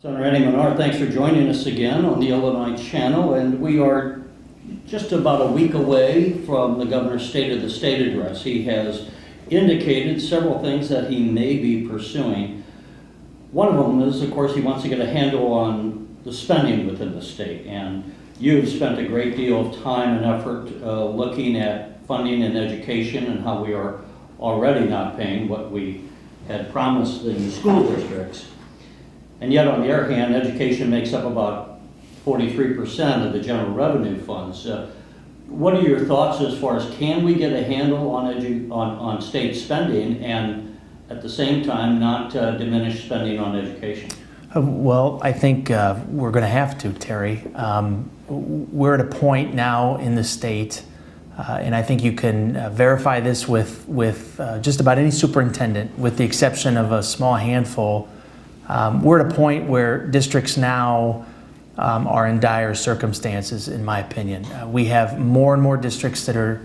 Senator Manar, thanks for joining us again on the Illinois Channel, and we are just about a week away from the governor's State of the State address. He has indicated several things that he may be pursuing. One of them is, of course, he wants to get a handle on the spending within the state, and you've spent a great deal of time and effort looking at funding and education and how we are already not paying what we had promised in the school districts. And yet, on the other hand, education makes up about 43% of the general revenue funds. What are your thoughts as far as can we get a handle on state spending and at the same time not diminish spending on education? Well, I think we're going to have to, Terry. We're at a point now in the state, and I think you can verify this with just about any superintendent, with the exception of a small handful. We're at a point where districts now are in dire circumstances, in my opinion. We have more and more districts that are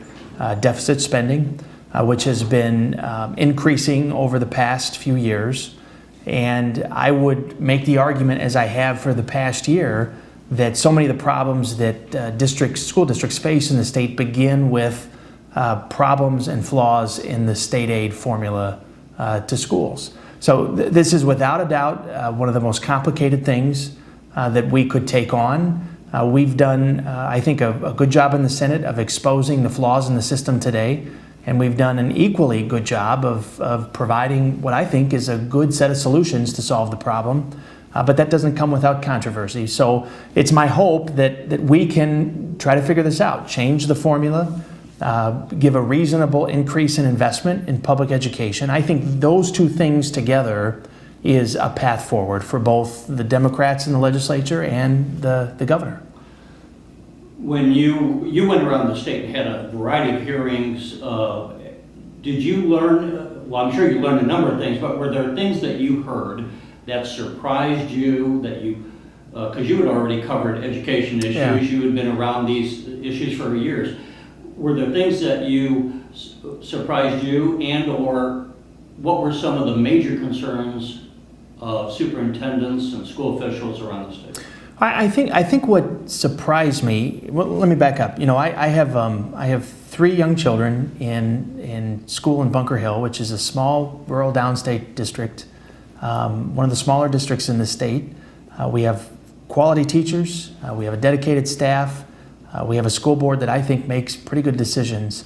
deficit spending, which has been increasing over the past few years. And I would make the argument, as I have for the past year, that so many of the problems that school districts face in the state begin with problems and flaws in the state aid formula to schools. So this is without a doubt one of the most complicated things that we could take on. We've done, I think, a good job in the Senate of exposing the flaws in the system today, and we've done an equally good job of providing what I think is a good set of solutions to solve the problem, but that doesn't come without controversy. So it's my hope that we can try to figure this out, change the formula, give a reasonable increase in investment in public education. I think those two things together is a path forward for both the Democrats in the legislature and the governor. When you went around the state and had a variety of hearings, did you learn, well, I'm sure you learned a number of things, but were there things that you heard that surprised you, that you, because you had already covered education issues, Yeah. You had been around these issues for years. Were there things that you surprised you, and or what were some of the major concerns of superintendents and school officials around the state? I think what surprised me. Well, let me back up. You know, I have 3 young children in school in Bunker Hill, which is a small rural downstate district, one of the smaller districts in the state. We have quality teachers. We have a dedicated staff. We have a school board that I think makes pretty good decisions,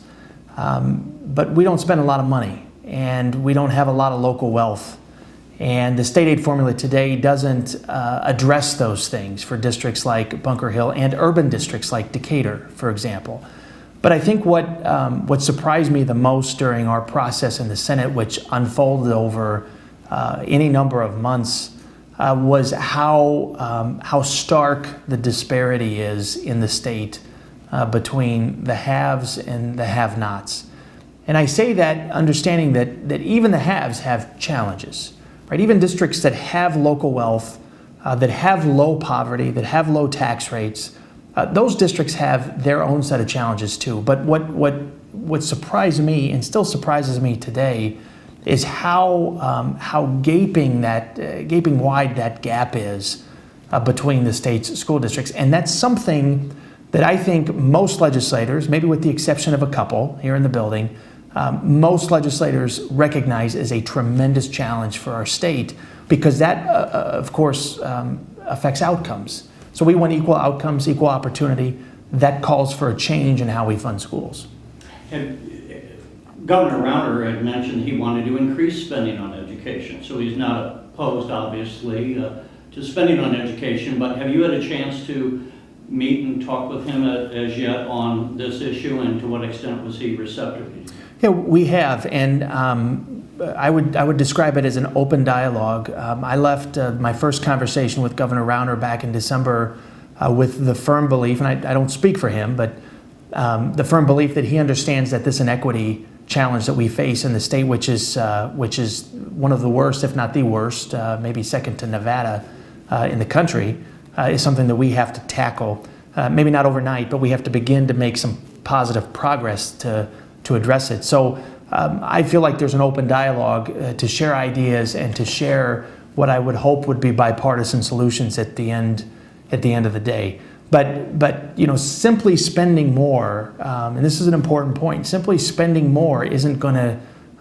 but we don't spend a lot of money, and we don't have a lot of local wealth. And the state aid formula today doesn't address those things for districts like Bunker Hill and urban districts like Decatur, for example. But I think what surprised me the most during our process in the Senate, which unfolded over any number of months, was how stark the disparity is in the state between the haves and the have-nots. And I say that understanding that even the haves have challenges, right? Even districts that have local wealth, that have low poverty, that have low tax rates, those districts have their own set of challenges too. But what surprised me, and still surprises me today, is how gaping wide that gap is between the state's school districts. And that's something that I think most legislators, maybe with the exception of a couple here in the building, most legislators recognize as a tremendous challenge for our state, because that, of course, affects outcomes. So we want equal outcomes, equal opportunity. That calls for a change in how we fund schools. And Governor Rauner had mentioned he wanted to increase spending on education, so he's not opposed, obviously, to spending on education, but have you had a chance to meet and talk with him as yet on this issue, and to what extent was he receptive? Yeah, we have, and I would describe it as an open dialogue. I left my first conversation with Governor Rauner back in December with the firm belief, and I don't speak for him, but the firm belief that he understands that this inequity challenge that we face in the state, which is one of the worst, if not the worst, maybe second to Nevada in the country, is something that we have to tackle. Maybe not overnight, but we have to begin to make some positive progress to address it. So I feel like there's an open dialogue to share ideas and to share what I would hope would be bipartisan solutions at the end of the day. But you know, simply spending more, and this is an important point, simply spending more isn't going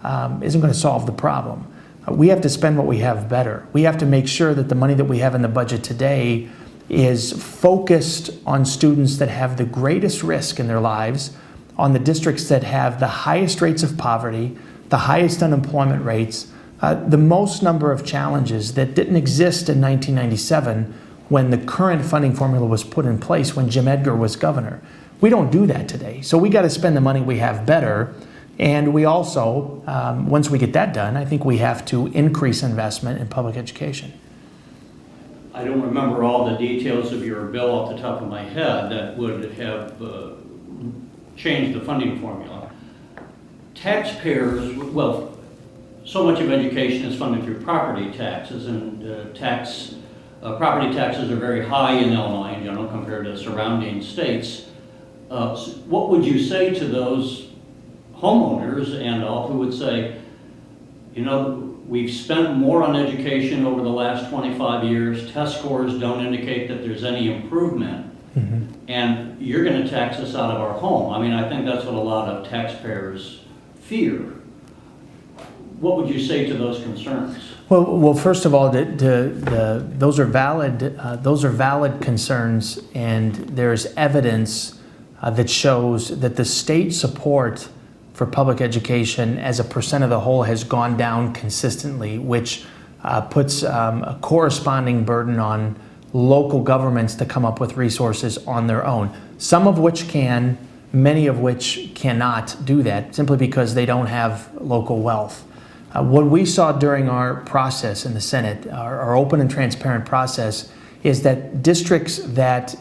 to solve the problem. We have to spend what we have better. We have to make sure that the money that we have in the budget today is focused on students that have the greatest risk in their lives, on the districts that have the highest rates of poverty, the highest unemployment rates, the most number of challenges that didn't exist in 1997 when the current funding formula was put in place when Jim Edgar was governor. We don't do that today. So we got to spend the money we have better. And we also, once we get that done, I think we have to increase investment in public education. I don't remember all the details of your bill off the top of my head that would have changed the funding formula. Taxpayers, well, so much of education is funded through property taxes, and property taxes are very high in Illinois in general compared to surrounding states. What would you say to those homeowners and all who would say, you know, we've spent more on education over the last 25 years, test scores don't indicate that there's any improvement, and you're going to tax us out of our home? I mean, I think that's what a lot of taxpayers fear. What would you say to those concerns? Well, first of all, those are valid concerns, and there's evidence that shows that the state support for public education as a percent of the whole has gone down consistently, which puts a corresponding burden on local governments to come up with resources on their own, some of which can, many of which cannot do that simply because they don't have local wealth. What we saw during our process in the Senate, our open and transparent process, is that districts that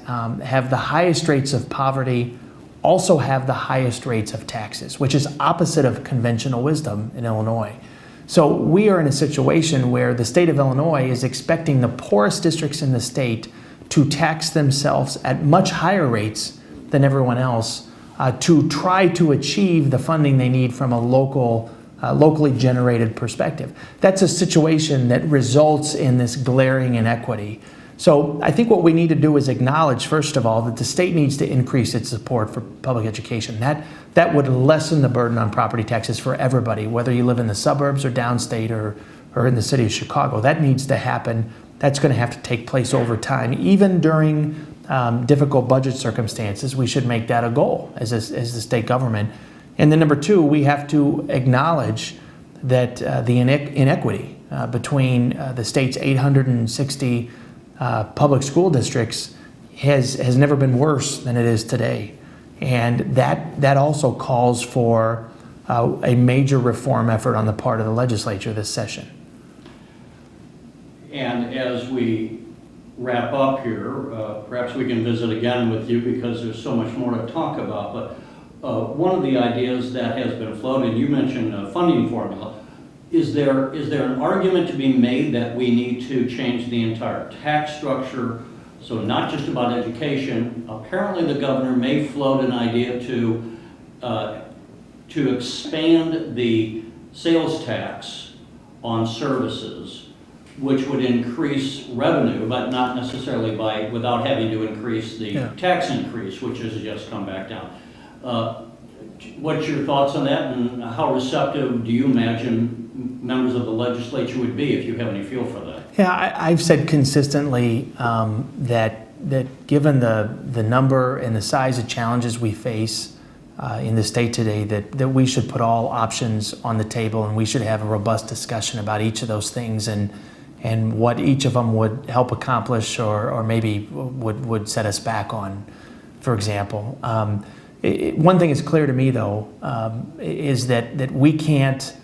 have the highest rates of poverty also have the highest rates of taxes, which is opposite of conventional wisdom in Illinois. So we are in a situation where the state of Illinois is expecting the poorest districts in the state to tax themselves at much higher rates than everyone else to try to achieve the funding they need from a locally generated perspective. That's a situation that results in this glaring inequity. So I think what we need to do is acknowledge, first of all, that the state needs to increase its support for public education. That would lessen the burden on property taxes for everybody, whether you live in the suburbs or downstate or in the city of Chicago. That needs to happen. That's going to have to take place over time. Even during difficult budget circumstances, we should make that a goal as the state government. And then number two, we have to acknowledge that the inequity between the state's 860 public school districts has never been worse than it is today. And that also calls for a major reform effort on the part of the legislature this session. And as we wrap up here, perhaps we can visit again with you because there's so much more to talk about. But one of the ideas that has been floated, you mentioned funding formula. Is there an argument to be made that we need to change the entire tax structure? So not just about education. Apparently the governor may float an idea to expand the sales tax on services, which would increase revenue, but not necessarily without having to increase the tax increase, which has just come back down. What's your thoughts on that, and how receptive do you imagine members of the legislature would be, if you have any feel for that? Yeah, I've said consistently that given the number and the size of challenges we face in the state today, that we should put all options on the table, and we should have a robust discussion about each of those things and what each of them would help accomplish or maybe would set us back on, for example. One thing is clear to me, though, is that we can't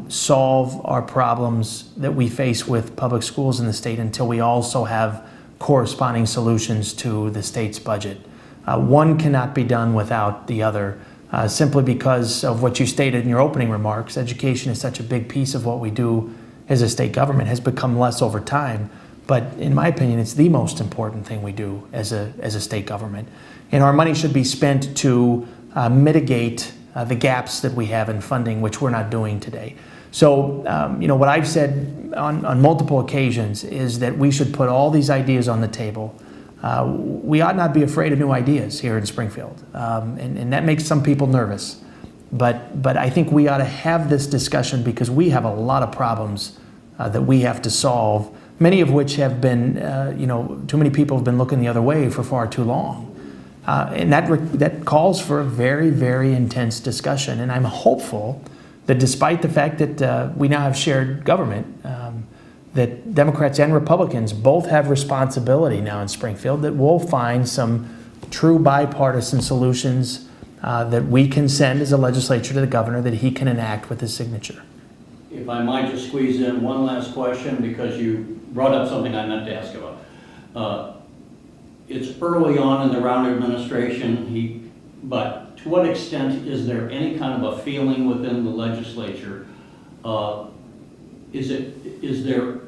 solve our problems that we face with public schools in the state until we also have corresponding solutions to the state's budget. One cannot be done without the other, simply because of what you stated in your opening remarks. Education is such a big piece of what we do as a state government, has become less over time. But in my opinion, it's the most important thing we do as a state government. And our money should be spent to mitigate the gaps that we have in funding, which we're not doing today. So, what I've said on multiple occasions is that we should put all these ideas on the table. We ought not be afraid of new ideas here in Springfield, and that makes some people nervous. But I think we ought to have this discussion because we have a lot of problems that we have to solve, many of which have been, too many people have been looking the other way for far too long. And that calls for a very, very intense discussion. And I'm hopeful that despite the fact that we now have shared government, that Democrats and Republicans both have responsibility now in Springfield, that we'll find some true bipartisan solutions that we can send as a legislature to the governor that he can enact with his signature. If I might just squeeze in one last question, because you brought up something I meant to ask about. It's early on in the Rauner administration, but to what extent is there any kind of a feeling within the legislature? Is there,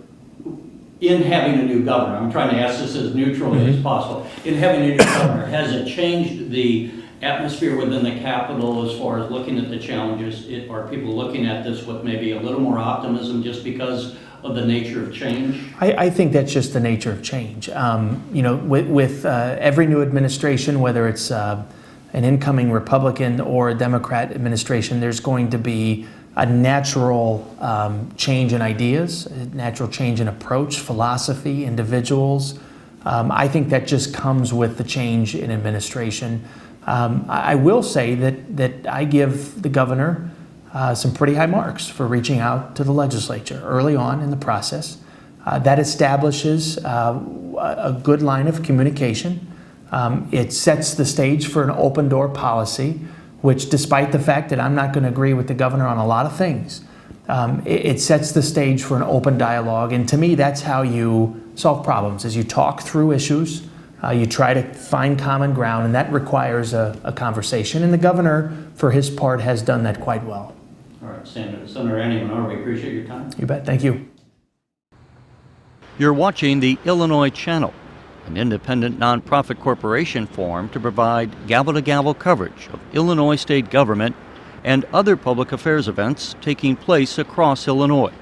in having a new governor, I'm trying to ask this as neutrally as possible, in having a new governor, has it changed the atmosphere within the Capitol as far as looking at the challenges? Are people looking at this with maybe a little more optimism just because of the nature of change? I think that's just the nature of change. With every new administration, whether it's an incoming Republican or a Democrat administration, there's going to be a natural change in ideas, a natural change in approach, philosophy, individuals. I think that just comes with the change in administration. I will say that I give the governor some pretty high marks for reaching out to the legislature early on in the process. That establishes a good line of communication. It sets the stage for an open door policy, which, despite the fact that I'm not going to agree with the governor on a lot of things, it sets the stage for an open dialogue. And to me, that's how you solve problems, is you talk through issues. You try to find common ground, and that requires a conversation. And the governor, for his part, has done that quite well. All right, Senator Andy Manar, we appreciate your time. You bet. Thank you. You're watching the Illinois Channel, an independent nonprofit corporation formed to provide gavel-to-gavel coverage of Illinois state government and other public affairs events taking place across Illinois.